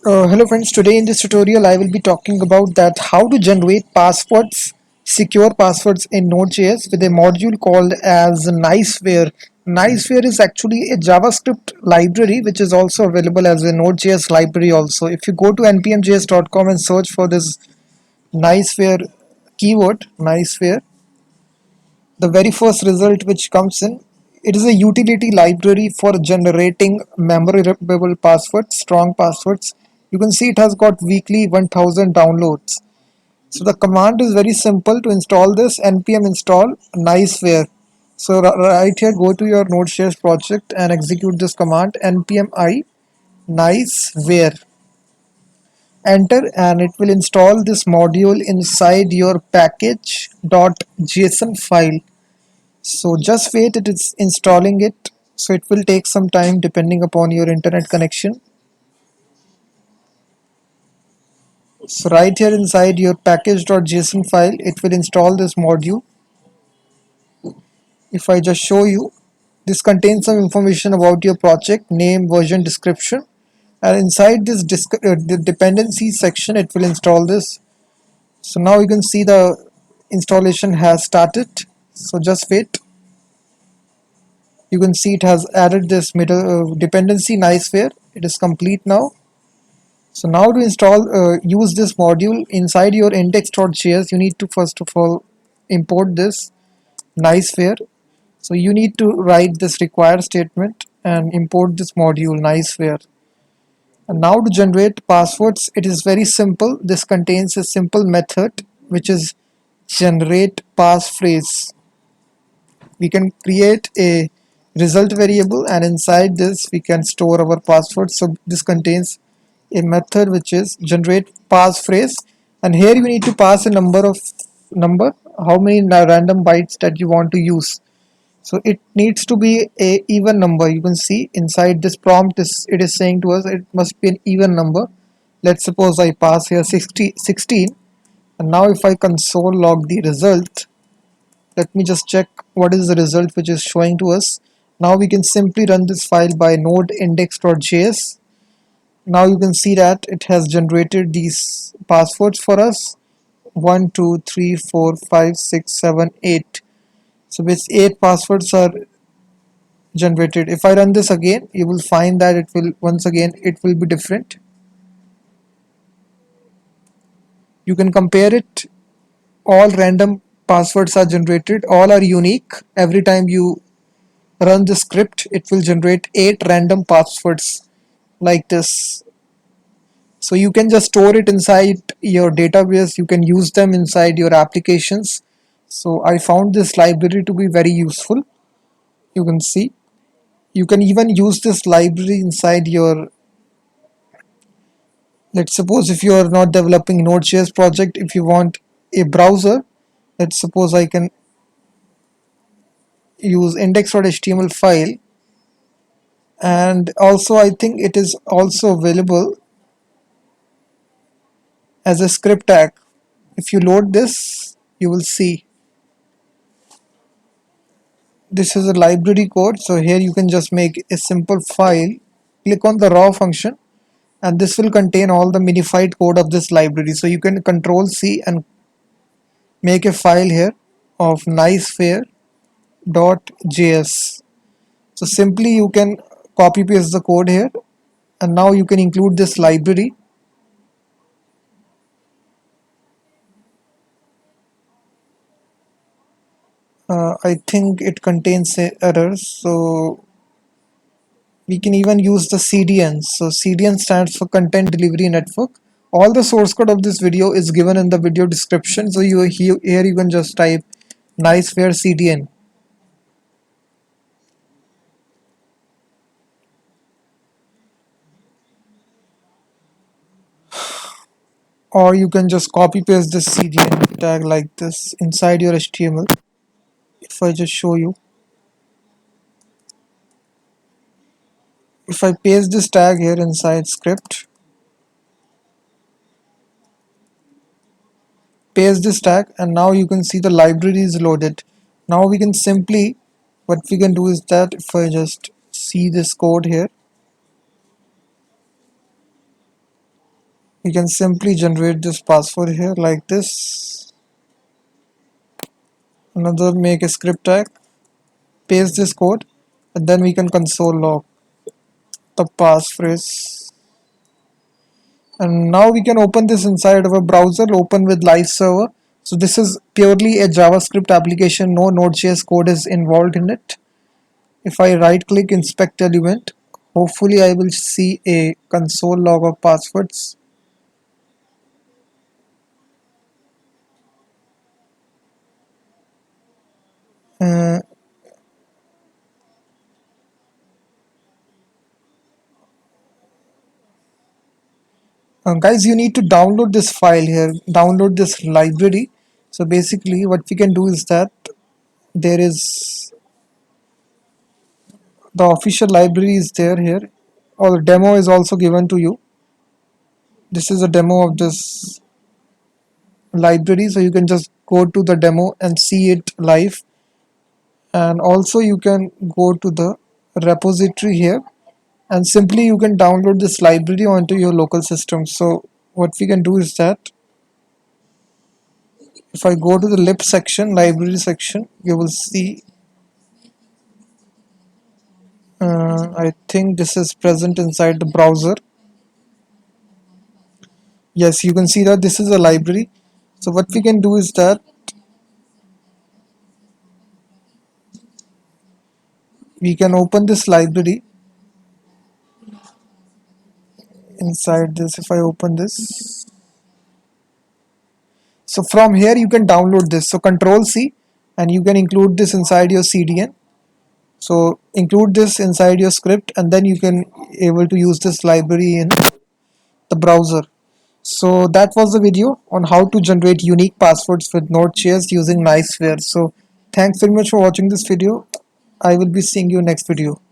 Hello friends, today in this tutorial I will be talking about that how to generate passwords, secure passwords in Node.js with a module called as Niceware. Niceware is actually a JavaScript library which is also available as a Node.js library also. If you go to npmjs.com and search for this Niceware keyword, Niceware, the very first result which comes in, it is a utility library for generating memorable passwords, strong passwords. You can see it has got weekly 1000 downloads. So the command is very simple to install this: npm install niceware. So right here, go to your Node.js project and execute this command: npm I niceware. Enter and it will install this module inside your package.json file. So just wait, it is installing it. So it will take some time depending upon your internet connection. So right here inside your package.json file, it will install this module. If I just show you, this contains some information about your project, name, version, description. And inside this the dependency section, it will install this. So now you can see the installation has started. So just wait. You can see it has added this middle dependency niceware. It is complete now. So now to install, use this module inside your index.js, you need to first of all import this niceware. So you need to write this require statement and import this module niceware. And now to generate passwords, it is very simple. This contains a simple method which is generate passphrase. We can create a result variable and inside this we can store our password. So this contains a method which is generate passphrase, and here you need to pass a number how many random bytes that you want to use. So it needs to be a even number. You can see inside this prompt it is saying to us it must be an even number. Let's suppose I pass here 16, and now if I console log the result, let me just check what is the result which is showing to us. Now we can simply run this file by node index.js. Now you can see that it has generated these passwords for us: 1 2 3 4 5 6 7 8. So which 8 passwords are generated. If I run this again, you will find that it will once again it will be different. You can compare it. All random passwords are generated, all are unique. Every time you run the script, it will generate 8 random passwords like this. So you can just store it inside your database, you can use them inside your applications. So I found this library to be very useful. You can see you can even use this library inside your, let's suppose if you are not developing Node.js project, if you want a browser, let's suppose I can use index.html file, and also I think it is also available as a script tag. If you load this, you will see this is a library code. So here you can just make a simple file, click on the raw function, and this will contain all the minified code of this library. So you can control C and make a file here of niceware.js. So simply you can copy paste the code here, and now you can include this library. I think it contains errors, so we can even use the CDN. So CDN stands for Content Delivery Network. All the source code of this video is given in the video description. So here you can just type niceware CDN, or you can just copy paste this CDN tag like this inside your HTML. If I just show you, if I paste this tag here inside script, paste this tag, and now you can see the library is loaded. Now we can simply, what we can do is that if I just see this code here, We can simply generate this password here like this. Another make a script tag, paste this code, and then we can console log the passphrase. And now we can open this inside of a browser, open with live server. So this is purely a JavaScript application, no Node.js code is involved in it. If I right click inspect element, hopefully I will see a console log of passwords. Uh, Guys, you need to download this file here, download this library. So basically what we can do is that there is the official library is there here, or the demo is also given to you. This is a demo of this library, so you can just go to the demo and see it live. And also you can go to the repository here, and simply you can download this library onto your local system. So what we can do is that if I go to the lib section, library section, you will see I think this is present inside the browser. Yes, you can see that this is a library. So what we can do is that we can open this library inside this. If I open this, so from here you can download this. So control C, and you can include this inside your CDN. So include this inside your script, and then you can able to use this library in the browser. So that was the video on how to generate unique passwords with Node.js using Niceware. So thanks very much for watching this video. I will be seeing you next video.